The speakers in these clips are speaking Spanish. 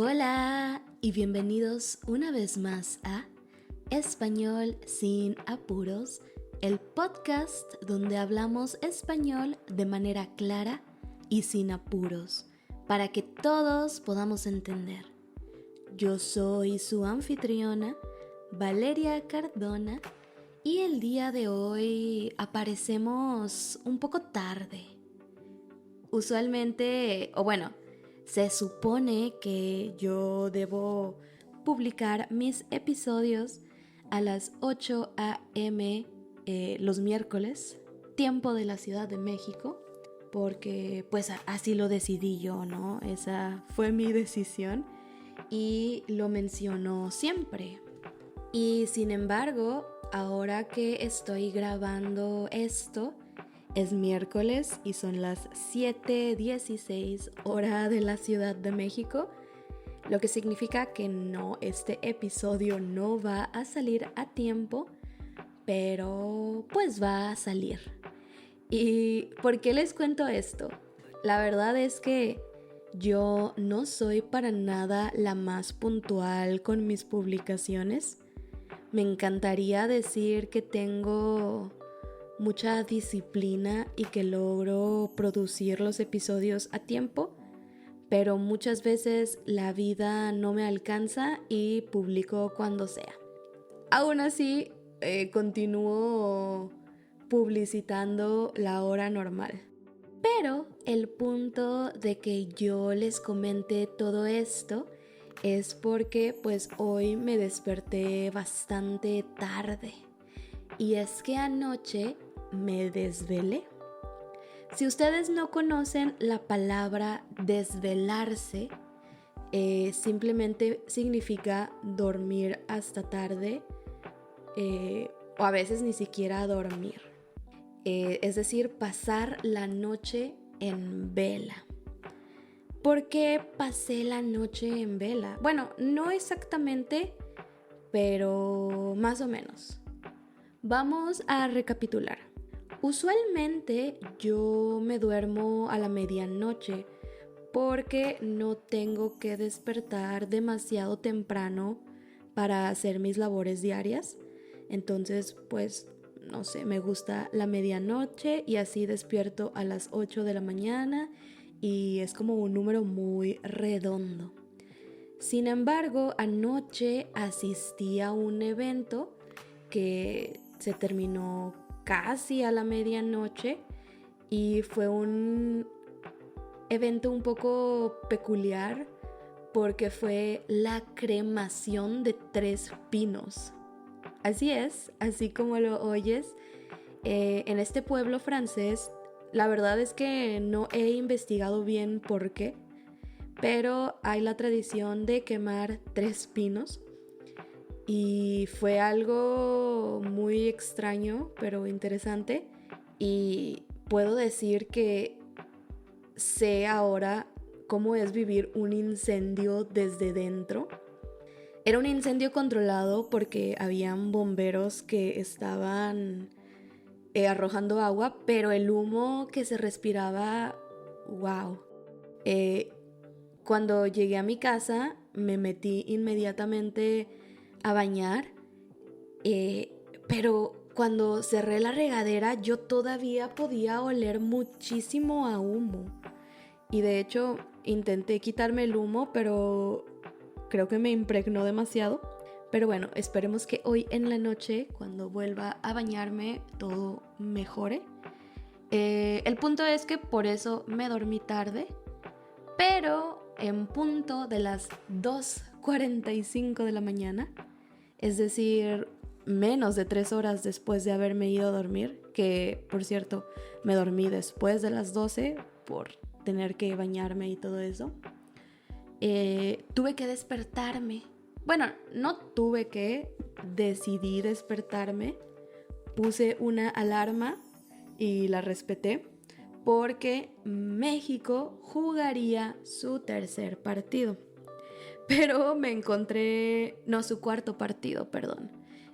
Hola y bienvenidos una vez más a Español sin apuros, el podcast donde hablamos español de manera clara y sin apuros, para que todos podamos entender. Yo soy su anfitriona, Valeria Cardona, y el día de hoy aparecemos un poco tarde. Usualmente, se supone que yo debo publicar mis episodios a las 8 a.m. Los miércoles, tiempo de la Ciudad de México, porque pues así lo decidí yo, ¿no? Esa fue mi decisión y lo menciono siempre. Y sin embargo, ahora que estoy grabando esto, es miércoles y son las 7:16 hora de la Ciudad de México, lo que significa que este episodio no va a salir a tiempo, pero pues va a salir. ¿Y por qué les cuento esto? La verdad es que yo no soy para nada la más puntual con mis publicaciones. Me encantaría decir que tengo mucha disciplina y que logro producir los episodios a tiempo, pero muchas veces la vida no me alcanza y publico cuando sea. Aún así, continúo publicitando la hora normal. Pero el punto de que yo les comente todo esto es porque pues hoy me desperté bastante tarde. Y es que anoche me desvelé. Si ustedes no conocen la palabra desvelarse, simplemente significa dormir hasta tarde o a veces ni siquiera dormir. Es decir, pasar la noche en vela. ¿Por qué pasé la noche en vela? Bueno, no exactamente, pero más o menos. Vamos a recapitular. Usualmente yo me duermo a la medianoche porque no tengo que despertar demasiado temprano para hacer mis labores diarias. Entonces, pues, no sé, me gusta la medianoche y así despierto a las 8 de la mañana y es como un número muy redondo. Sin embargo, anoche asistí a un evento que se terminó casi a la medianoche y fue un evento un poco peculiar porque fue la cremación de 3 pinos. Así es, así como lo oyes, en este pueblo francés, la verdad es que no he investigado bien por qué, pero hay la tradición de quemar 3 pinos. Y fue algo muy extraño, pero interesante. Y puedo decir que sé ahora cómo es vivir un incendio desde dentro. Era un incendio controlado porque habían bomberos que estaban arrojando agua, pero el humo que se respiraba, wow. Cuando llegué a mi casa, me metí inmediatamente a bañar, pero cuando cerré la regadera yo todavía podía oler muchísimo a humo y de hecho intenté quitarme el humo, pero creo que me impregnó demasiado. Pero bueno, esperemos que hoy en la noche, cuando vuelva a bañarme, todo mejore. El punto es que por eso me dormí tarde, pero en punto de las 2:45 de la mañana, es decir, menos de 3 horas después de haberme ido a dormir, que por cierto me dormí después de las 12 por tener que bañarme y todo eso, tuve que despertarme. Bueno, no tuve que, decidí despertarme, puse una alarma y la respeté porque México jugaría su tercer partido. Pero me encontré, no, su cuarto partido, perdón.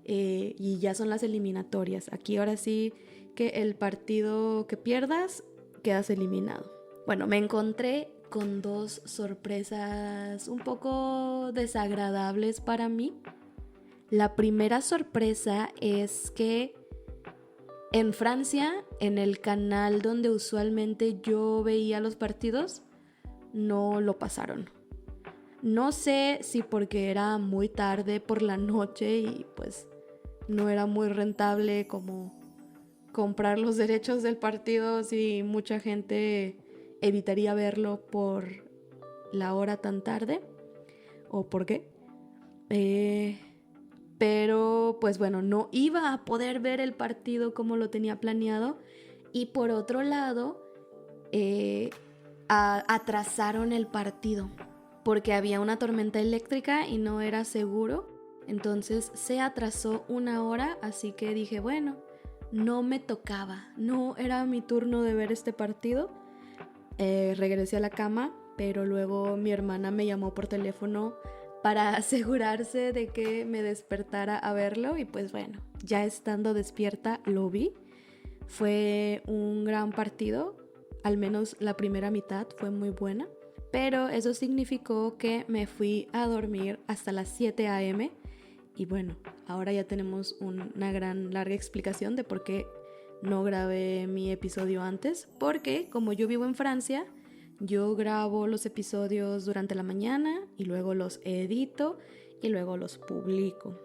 Y ya son las eliminatorias. Aquí ahora sí que el partido que pierdas, quedas eliminado. Bueno, me encontré con dos sorpresas un poco desagradables para mí. La primera sorpresa es que en Francia, en el canal donde usualmente yo veía los partidos, no lo pasaron. No sé si porque era muy tarde por la noche y pues no era muy rentable como comprar los derechos del partido si mucha gente evitaría verlo por la hora tan tarde o por qué. Pero pues bueno, no iba a poder ver el partido como lo tenía planeado. Y por otro lado, atrasaron el partido porque había una tormenta eléctrica y no era seguro. Entonces se atrasó 1 hora, así que dije, bueno, no me tocaba, no era mi turno de ver este partido. Regresé a la cama, pero luego mi hermana me llamó por teléfono para asegurarse de que me despertara a verlo y pues bueno, ya estando despierta lo vi. Fue un gran partido, al menos la primera mitad fue muy buena, pero eso significó que me fui a dormir hasta las 7 a.m. y bueno, ahora ya tenemos una gran larga explicación de por qué no grabé mi episodio antes, porque como yo vivo en Francia, yo grabo los episodios durante la mañana y luego los edito y luego los publico.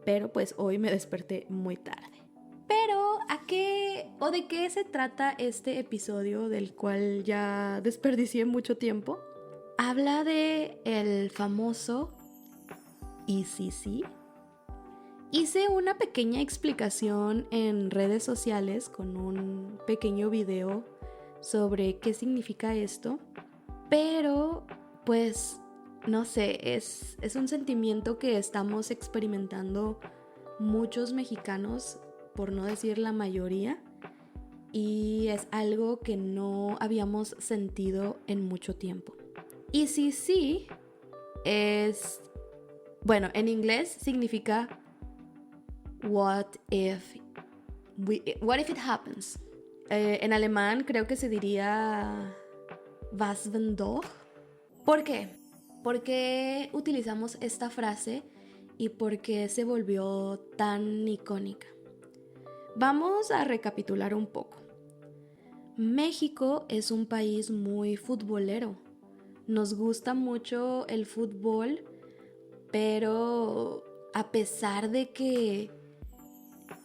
Pero pues hoy me desperté muy tarde. Pero ¿a qué o de qué se trata este episodio del cual ya desperdicié mucho tiempo? Habla de el famoso ICC. Hice una pequeña explicación en redes sociales con un pequeño video sobre qué significa esto, pero pues no sé, es un sentimiento que estamos experimentando muchos mexicanos, por no decir la mayoría, y es algo que no habíamos sentido en mucho tiempo. Y sí, es, bueno, en inglés significa what if it happens. En alemán creo que se diría was wenn doch. ¿Por qué? ¿Por qué utilizamos esta frase y por qué se volvió tan icónica? Vamos a recapitular un poco. México es un país muy futbolero. Nos gusta mucho el fútbol, pero a pesar de que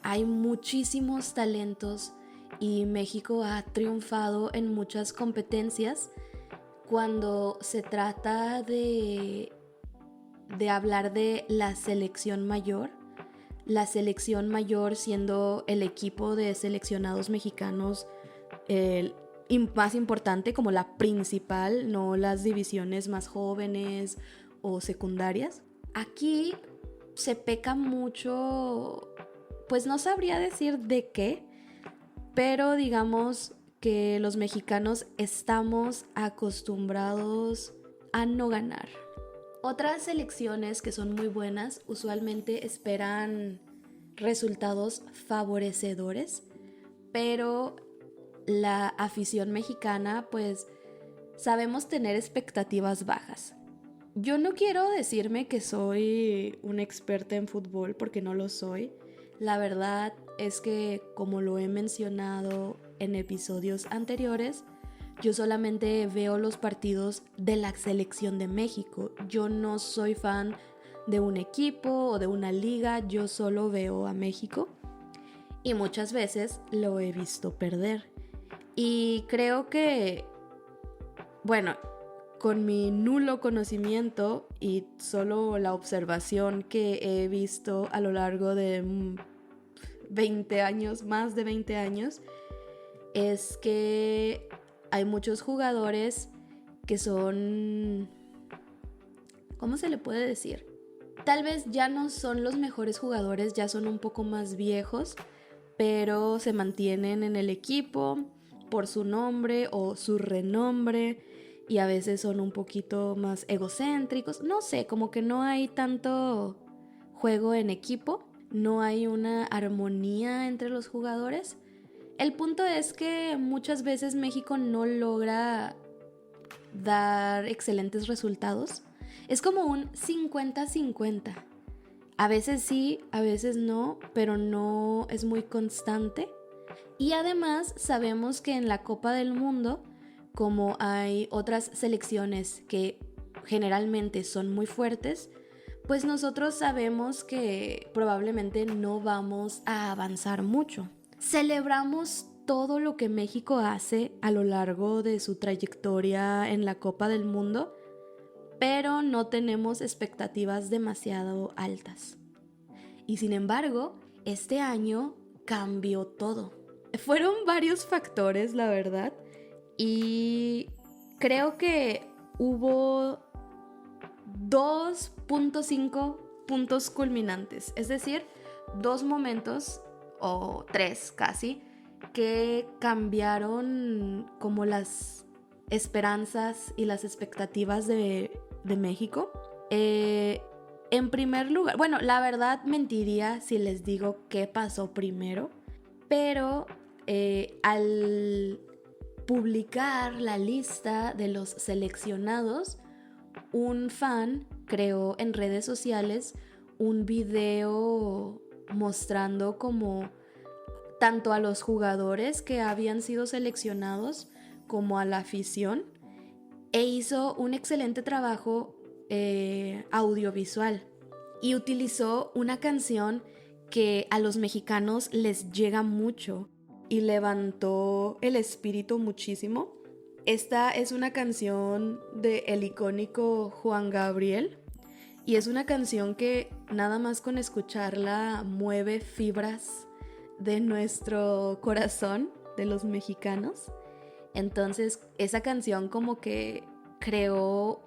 hay muchísimos talentos y México ha triunfado en muchas competencias, cuando se trata de hablar de la selección mayor siendo el equipo de seleccionados mexicanos el más importante, como la principal, no las divisiones más jóvenes o secundarias. Aquí se peca mucho, pues no sabría decir de qué, pero digamos que los mexicanos estamos acostumbrados a no ganar. Otras selecciones que son muy buenas usualmente esperan resultados favorecedores, pero la afición mexicana pues sabemos tener expectativas bajas. Yo no quiero decirme que soy una experta en fútbol porque no lo soy. La verdad es que, como lo he mencionado en episodios anteriores, yo solamente veo los partidos de la selección de México. Yo no soy fan de un equipo o de una liga, yo solo veo a México y muchas veces lo he visto perder. Y creo que, bueno, con mi nulo conocimiento y solo la observación que he visto a lo largo de 20 años, más de 20 años, es que hay muchos jugadores que son, ¿cómo se le puede decir? Tal vez ya no son los mejores jugadores, ya son un poco más viejos, pero se mantienen en el equipo por su nombre o su renombre y a veces son un poquito más egocéntricos. No sé, como que no hay tanto juego en equipo, no hay una armonía entre los jugadores. El punto es que muchas veces México no logra dar excelentes resultados. Es como un 50-50. A veces sí, a veces no, pero no es muy constante. Y además sabemos que en la Copa del Mundo, como hay otras selecciones que generalmente son muy fuertes, pues nosotros sabemos que probablemente no vamos a avanzar mucho. Celebramos todo lo que México hace a lo largo de su trayectoria en la Copa del Mundo, pero no tenemos expectativas demasiado altas. Y sin embargo, este año cambió todo. Fueron varios factores, la verdad, y creo que hubo 2.5 puntos culminantes, es decir, 2 momentos, o 3 casi, que cambiaron como las esperanzas y las expectativas de México. En primer lugar, bueno, la verdad mentiría si les digo qué pasó primero, pero al publicar la lista de los seleccionados, un fan creó en redes sociales un video mostrando como tanto a los jugadores que habían sido seleccionados como a la afición, e hizo un excelente trabajo audiovisual y utilizó una canción que a los mexicanos les llega mucho y levantó el espíritu muchísimo. Esta es una canción del icónico Juan Gabriel y es una canción que nada más con escucharla mueve fibras de nuestro corazón, de los mexicanos. Entonces esa canción como que creó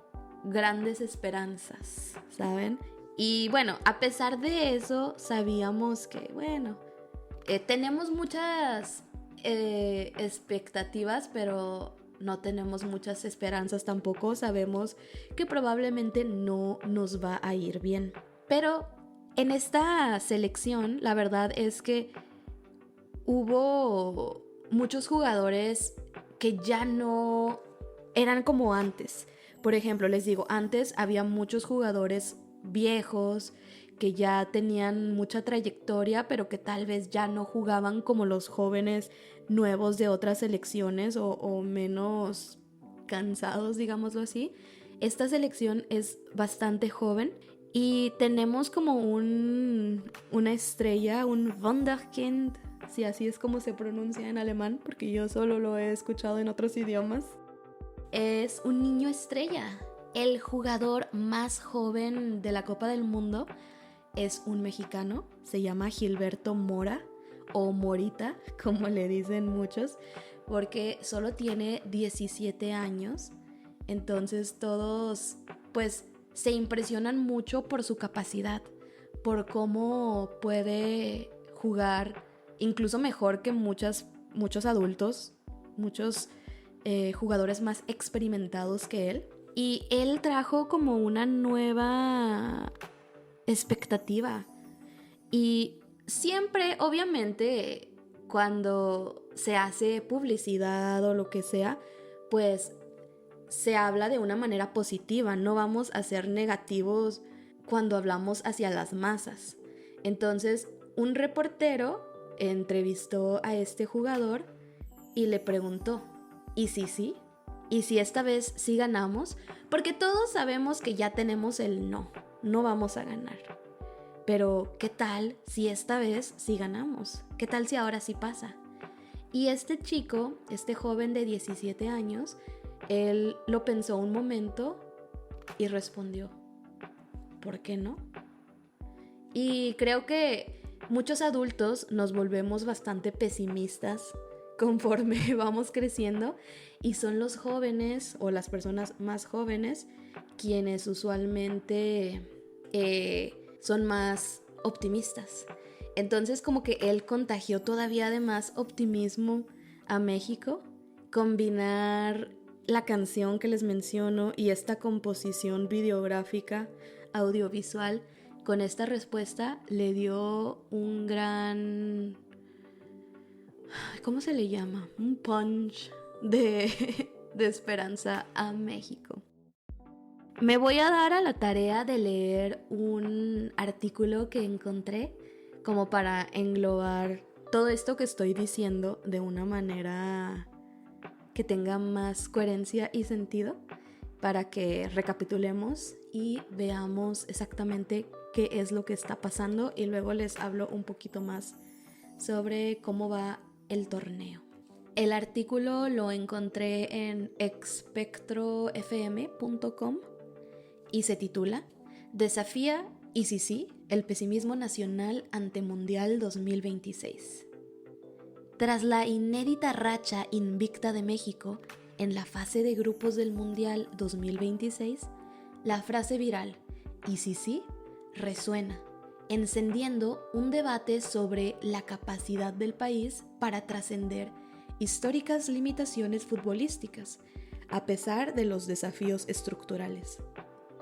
grandes esperanzas, ¿saben? Y bueno, a pesar de eso, sabíamos que, bueno, tenemos muchas expectativas, pero no tenemos muchas esperanzas tampoco. Sabemos que probablemente no nos va a ir bien. Pero en esta selección, la verdad es que hubo muchos jugadores que ya no eran como antes. Por ejemplo, les digo, antes había muchos jugadores viejos que ya tenían mucha trayectoria, pero que tal vez ya no jugaban como los jóvenes nuevos de otras selecciones o menos cansados, digámoslo así. Esta selección es bastante joven y tenemos como una estrella, un Wunderkind, si así es como se pronuncia en alemán, porque yo solo lo he escuchado en otros idiomas. Es un niño estrella. El jugador más joven de la Copa del Mundo es un mexicano, se llama Gilberto Mora o Morita, como le dicen muchos, porque solo tiene 17 años. Entonces todos pues se impresionan mucho por su capacidad, por cómo puede jugar incluso mejor que muchos adultos, muchos jugadores más experimentados que él. Y él trajo como una nueva expectativa. Y siempre, obviamente, cuando se hace publicidad o lo que sea, pues se habla de una manera positiva. No vamos a ser negativos cuando hablamos hacia las masas. Entonces, un reportero entrevistó a este jugador y le preguntó, ¿y si sí? ¿Y si esta vez sí ganamos? Porque todos sabemos que ya tenemos el no vamos a ganar. Pero ¿qué tal si esta vez sí ganamos? ¿Qué tal si ahora sí pasa? Y este chico, este joven de 17 años, él lo pensó un momento y respondió, ¿por qué no? Y creo que muchos adultos nos volvemos bastante pesimistas conforme vamos creciendo y son los jóvenes o las personas más jóvenes quienes usualmente son más optimistas. Entonces como que él contagió todavía de más optimismo a México. Combinar la canción que les menciono y esta composición videográfica, audiovisual, con esta respuesta le dio un gran... ¿cómo se le llama? Un punch de esperanza a México. Me voy a dar a la tarea de leer un artículo que encontré como para englobar todo esto que estoy diciendo de una manera que tenga más coherencia y sentido, para que recapitulemos y veamos exactamente qué es lo que está pasando, y luego les hablo un poquito más sobre cómo va el torneo. El artículo lo encontré en expectrofm.com y se titula Desafía ICC el pesimismo nacional ante Mundial 2026. Tras la inédita racha invicta de México en la fase de grupos del Mundial 2026, la frase viral ICC resuena, encendiendo un debate sobre la capacidad del país para trascender históricas limitaciones futbolísticas, a pesar de los desafíos estructurales.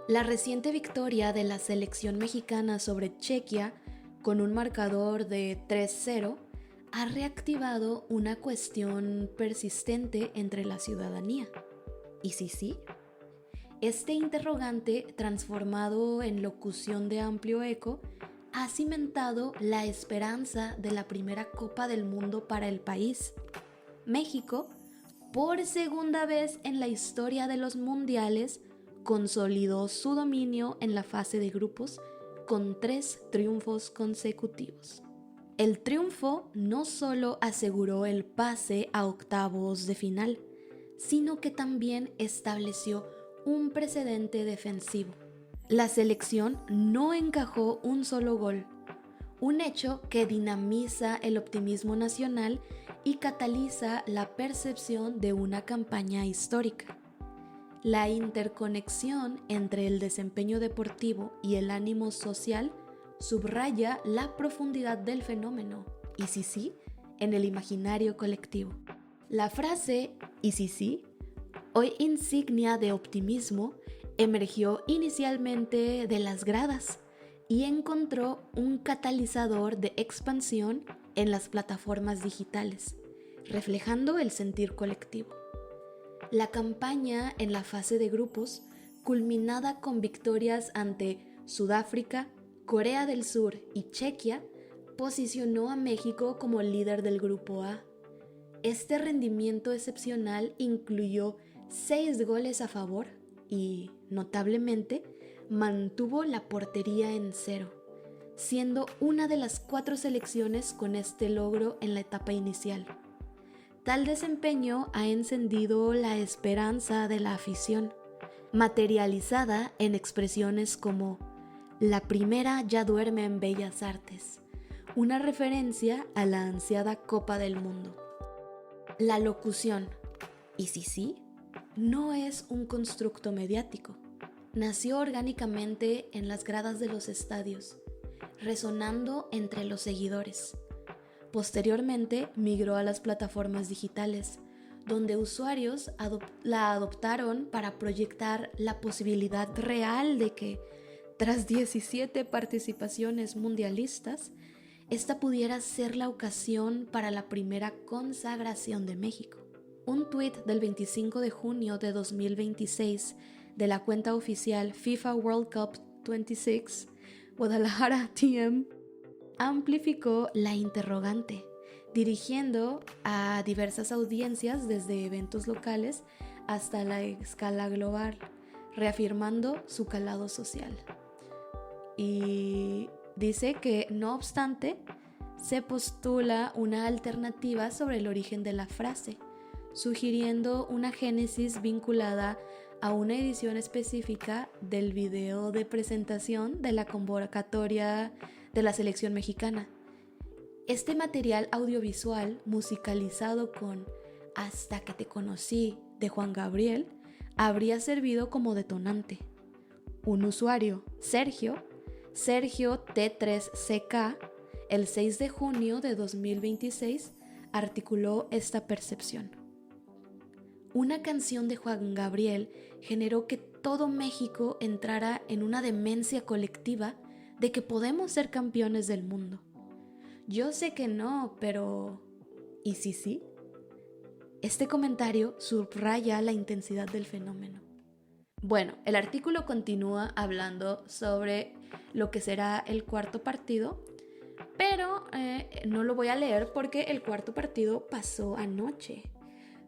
La reciente victoria de la selección mexicana sobre Chequia, con un marcador de 3-0, ha reactivado una cuestión persistente entre la ciudadanía. ¿Y si sí? Este interrogante, transformado en locución de amplio eco, ha cimentado la esperanza de la primera Copa del Mundo para el país. México, por segunda vez en la historia de los mundiales, consolidó su dominio en la fase de grupos con 3 triunfos consecutivos. El triunfo no solo aseguró el pase a octavos de final, sino que también estableció un precedente defensivo. La selección no encajó un solo gol, un hecho que dinamiza el optimismo nacional y cataliza la percepción de una campaña histórica. La interconexión entre el desempeño deportivo y el ánimo social subraya la profundidad del fenómeno, y si sí, en el imaginario colectivo. La frase "y si sí", hoy insignia de optimismo, emergió inicialmente de las gradas y encontró un catalizador de expansión en las plataformas digitales, reflejando el sentir colectivo. La campaña en la fase de grupos, culminada con victorias ante Sudáfrica, Corea del Sur y Chequia, posicionó a México como líder del Grupo A. Este rendimiento excepcional incluyó 6 goles a favor y, notablemente, mantuvo la portería en 0, siendo una de las 4 selecciones con este logro en la etapa inicial. Tal desempeño ha encendido la esperanza de la afición, materializada en expresiones como "La primera ya duerme en Bellas Artes", una referencia a la ansiada Copa del Mundo. La locución "¿y si sí?" no es un constructo mediático. Nació orgánicamente en las gradas de los estadios, resonando entre los seguidores. Posteriormente migró a las plataformas digitales, donde usuarios la adoptaron para proyectar la posibilidad real de que, tras 17 participaciones mundialistas, esta pudiera ser la ocasión para la primera consagración de México. Un tuit del 25 de junio de 2026 de la cuenta oficial FIFA World Cup 26, Guadalajara TM, amplificó la interrogante, dirigiendo a diversas audiencias desde eventos locales hasta la escala global, reafirmando su calado social. Y dice que, no obstante, se postula una alternativa sobre el origen de la frase, sugiriendo una génesis vinculada a una edición específica del video de presentación de la convocatoria de la selección mexicana. Este material audiovisual, musicalizado con "Hasta que te conocí" de Juan Gabriel, habría servido como detonante. Un usuario, Sergio T3CK, el 6 de junio de 2026, articuló esta percepción. Una canción de Juan Gabriel generó que todo México entrara en una demencia colectiva de que podemos ser campeones del mundo. Yo sé que no, pero ¿y si sí? Este comentario subraya la intensidad del fenómeno. Bueno, el artículo continúa hablando sobre lo que será el cuarto partido, pero no lo voy a leer porque el cuarto partido pasó anoche.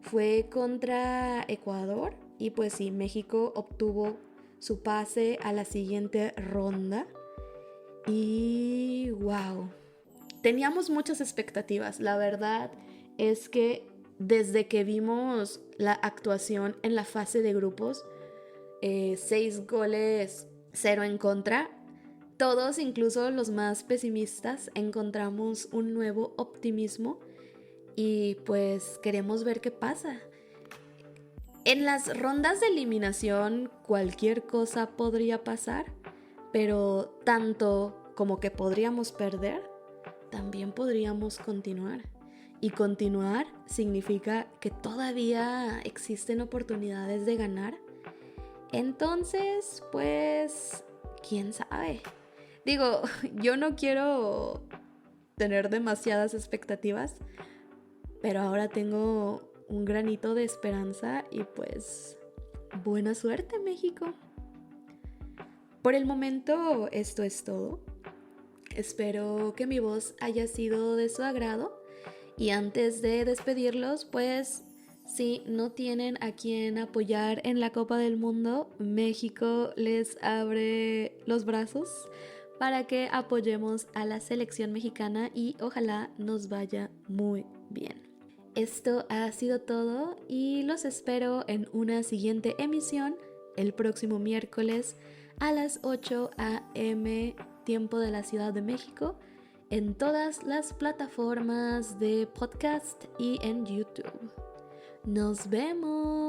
Fue contra Ecuador y pues sí, México obtuvo su pase a la siguiente ronda y wow, teníamos muchas expectativas. La verdad es que desde que vimos la actuación en la fase de grupos, 6 goles, 0 en contra, todos, incluso los más pesimistas, encontramos un nuevo optimismo y pues queremos ver qué pasa. En las rondas de eliminación cualquier cosa podría pasar, pero tanto como que podríamos perder, también podríamos continuar. Y continuar significa que todavía existen oportunidades de ganar. Entonces, pues, quién sabe. Digo, yo no quiero tener demasiadas expectativas, pero ahora tengo un granito de esperanza y pues, buena suerte, México. Por el momento, esto es todo. Espero que mi voz haya sido de su agrado. Y antes de despedirlos, pues si no tienen a quien apoyar en la Copa del Mundo, México les abre los brazos para que apoyemos a la selección mexicana y ojalá nos vaya muy bien. Esto ha sido todo y los espero en una siguiente emisión el próximo miércoles a las 8 a.m. tiempo de la Ciudad de México, en todas las plataformas de podcast y en YouTube. ¡Nos vemos!